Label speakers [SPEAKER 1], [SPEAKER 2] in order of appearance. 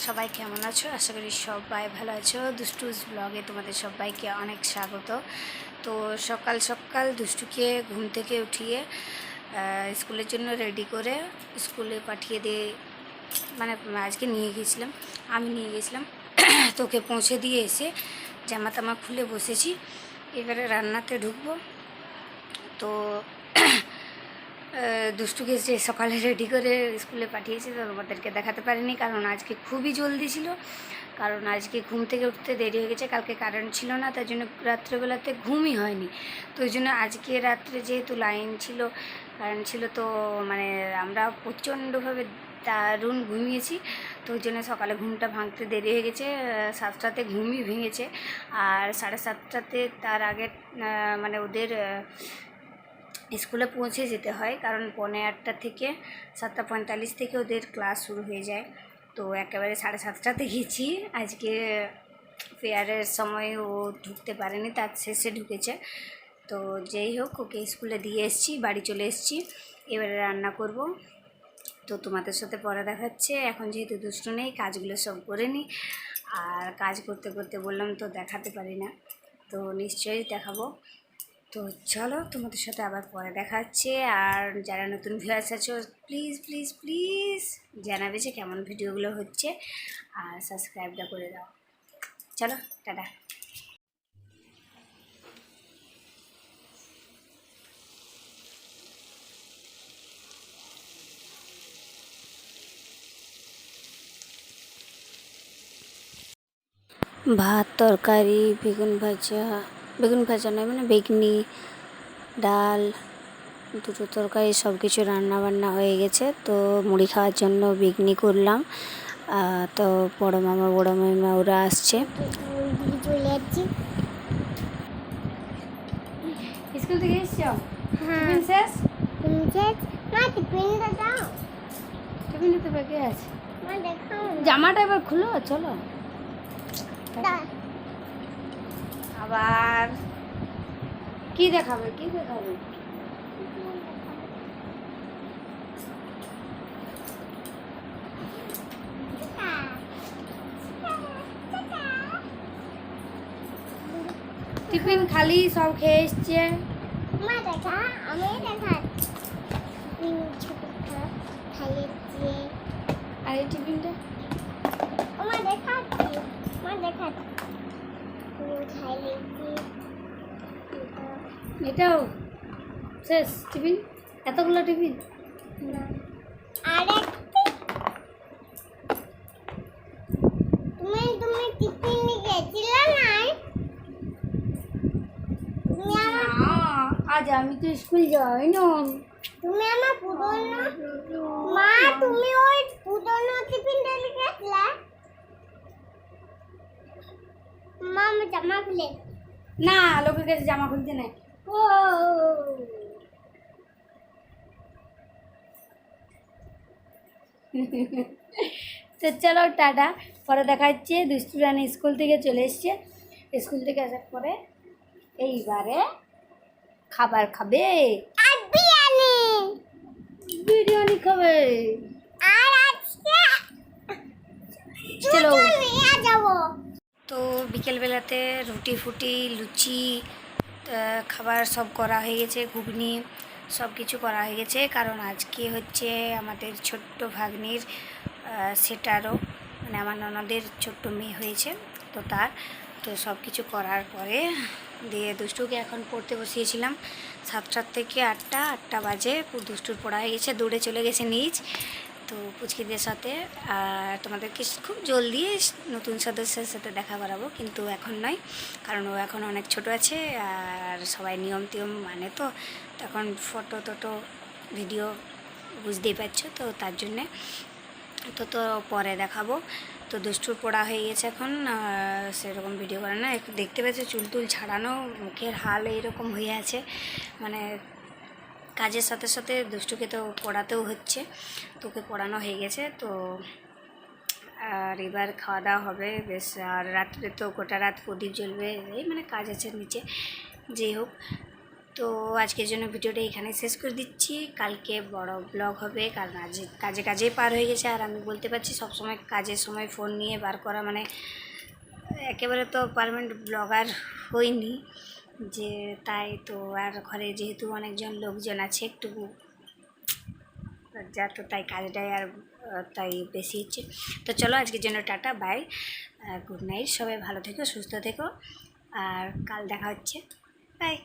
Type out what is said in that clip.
[SPEAKER 1] সবাই কেমন আছো? আশা করি সবাই ভালো আছো। দুষ্টুস ব্লগে তোমাদের সবাইকে অনেক স্বাগত। তো সকাল সকাল দুষ্টুকে ঘুম থেকে উঠিয়ে স্কুলের জন্য রেডি করে স্কুলে পাঠিয়ে দিয়ে মানে আজকে নিয়ে গিয়েছিলাম, আমি নিয়ে গেছিলাম। তোকে পৌঁছে দিয়ে এসে জামা তামা খুলে বসেছি, এবারে রান্নাতে ঢুকবো। তো দুষ্টুকে যে সকালে রেডি করে স্কুলে পাঠিয়েছি তো তোমাদেরকে দেখাতে পারিনি, কারণ আজকে খুবই জলদি ছিল। কারণ আজকে ঘুম থেকে উঠতে দেরি হয়ে গেছে, কালকে কারেন্ট ছিল না, তার জন্য রাত্রেবেলাতে ঘুমই হয়নি। তো ওই জন্য আজকে রাত্রে যেহেতু লাইন ছিল, কারেন্ট ছিল, তো মানে আমরা প্রচণ্ডভাবে দারুণ ঘুমিয়েছি। তো ওই জন্য সকালে ঘুমটা ভাঙতে দেরি হয়ে গেছে, 7টাতে ঘুমই ভেঙেছে। আর 7:30টাতে তার আগে মানে ওদের স্কুলে পৌঁছে যেতে হয়, কারণ 7:45 থেকে 7:45 থেকে ওদের ক্লাস শুরু হয়ে যায়। তো একেবারে 7:30টাতে গেছি। আজকে ফেয়ারের সময় ও ঢুকতে পারেনি, তার শেষে ঢুকেছে। তো যেই হোক, ওকে স্কুলে দিয়ে এসেছি, বাড়ি চলে এসেছি। এবারে রান্না করব। তো তোমাদের সাথে পরে দেখাচ্ছে। এখন যেহেতু দুষ্টু নেই, কাজগুলো সব করে নিই। আর কাজ করতে করতে বললাম তো দেখাতে পারি না, তো নিশ্চয়ই দেখাবো। তো চলো, তোমাদের সাথে আবার পরে দেখা হচ্ছে। আর যারা নতুন ভিউয়ার্স আছো, প্লিজ প্লিজ প্লিজ জানাবে যে কেমন ভিডিওগুলো হচ্ছে, আর সাবস্ক্রাইবটা করে দাও। চলো, টাটা। ভাত, তরকারি, বেগুন ভাজা নয় মানে বেগনি, ডাল, দুটো তরকারি, সব কিছু রান্নাবান্না হয়ে গেছে। তো মুড়ি খাওয়ার জন্য বেগনি করলাম। তো বড়ো মামা বড়ো মামা ওরা আসছে। চলে যাচ্ছি স্কুল থেকে এসছো? টিফিন শেষ? টিফিনটা দাও। টিফিনটা তো বাকি আছে। জামাটা এবার খুলো, চলো। আবার কি দেখাবে? টিফিন খালি সব খেয়ে এসছে। আর এই টিফিনটা এটাও শেষ টিফিন? এতগুলো টিফিন?
[SPEAKER 2] তুমি টিফিন নিয়ে গেছিলে না?
[SPEAKER 1] আজ আমি তো স্কুল যাই না।
[SPEAKER 2] তুমি আমার পুরনো মা, তুমি ওই পুরনো টিফিনটা নিয়ে গেছিলে? মা, আমার জামা খুলে
[SPEAKER 1] না, লোকের কাছে জামা খুলতে নাই। ও তো চলো, টাটা, পরে দেখা হচ্ছে। দুষ্টু রানী স্কুল থেকে চলে এসছে। স্কুল থেকে আসার পরে এইবারে খাবার খাবে,
[SPEAKER 2] আর বিরিয়ানি।
[SPEAKER 1] বিরিয়ানি খাবে।
[SPEAKER 2] আর আজকে
[SPEAKER 1] চলো
[SPEAKER 2] নিয়ে যাবো।
[SPEAKER 1] তো বিকেলবেলাতে রুটি ফুটি লুচি খাবার সব করা হয়ে গেছে, ঘুগনি সব কিছু করা হয়ে গেছে। কারণ আজকে হচ্ছে আমাদের ছোট্ট ভাগ্নির সেটারও মানে আমার ননদের ছোট্ট মেয়ে হয়েছে, তো তার তো সব কিছু করার পরে দিয়ে দুষ্টুকে এখন পড়তে বসিয়েছিলাম। 7টার থেকে 8টা বাজে দুষ্টুর পড়া হয়ে গেছে, দৌড়ে চলে গেছে নিজ তো পুচকিদের সাথে। আর তোমাদেরকে খুব জলদি নতুন সদস্যের সাথে দেখা করাবো, কিন্তু এখন নয়, কারণ ও এখন অনেক ছোট আছে। আর সবাই নিয়ম টিয়ম মানে, তো তখন ফটো টটো ভিডিও বুঝতেই পারছো, তো তার জন্যে তো পরে দেখাবো। তো দুষ্টুর পড়া হয়ে গেছে এখন, সেরকম ভিডিও করে না। একটু দেখতে পাচ্ছি চুল টুল ছাড়ানো, মুখের হাল এইরকম হয়ে আছে, মানে কাজের সাথে সাথে দুষ্টুকে তো পড়াতেও হচ্ছে। তোকে পড়ানো হয়ে গেছে তো। আর এবার খাওয়া দাওয়া হবে বেশ। আর রাত্রে তো গোটা রাত প্রদীপ জ্বলবে, এই মানে কাজ আছে নিচে, যেই হোক। তো আজকের জন্য ভিডিওটা এখানে শেষ করে দিচ্ছি। কালকে বড় ব্লগ হবে, কারণ আজ কাজে পার হয়ে গেছে। আর আমি বলতে পারছি সবসময় কাজের সময় ফোন নিয়ে বার করা মানে একেবারে তো পার্মানেন্ট ব্লগার হইনি, যে তাই তো। আর ঘরে যেহেতু অনেকজন লোকজন আছে একটু যা, তো তাই কাজটাই আর তাই বেশি হচ্ছে। তো চলো আজকের জন্য টাটা, বাই, গুড নাইট, সবাই ভালো থেকো, সুস্থ থেকো, আর কাল দেখা হচ্ছে, বাই।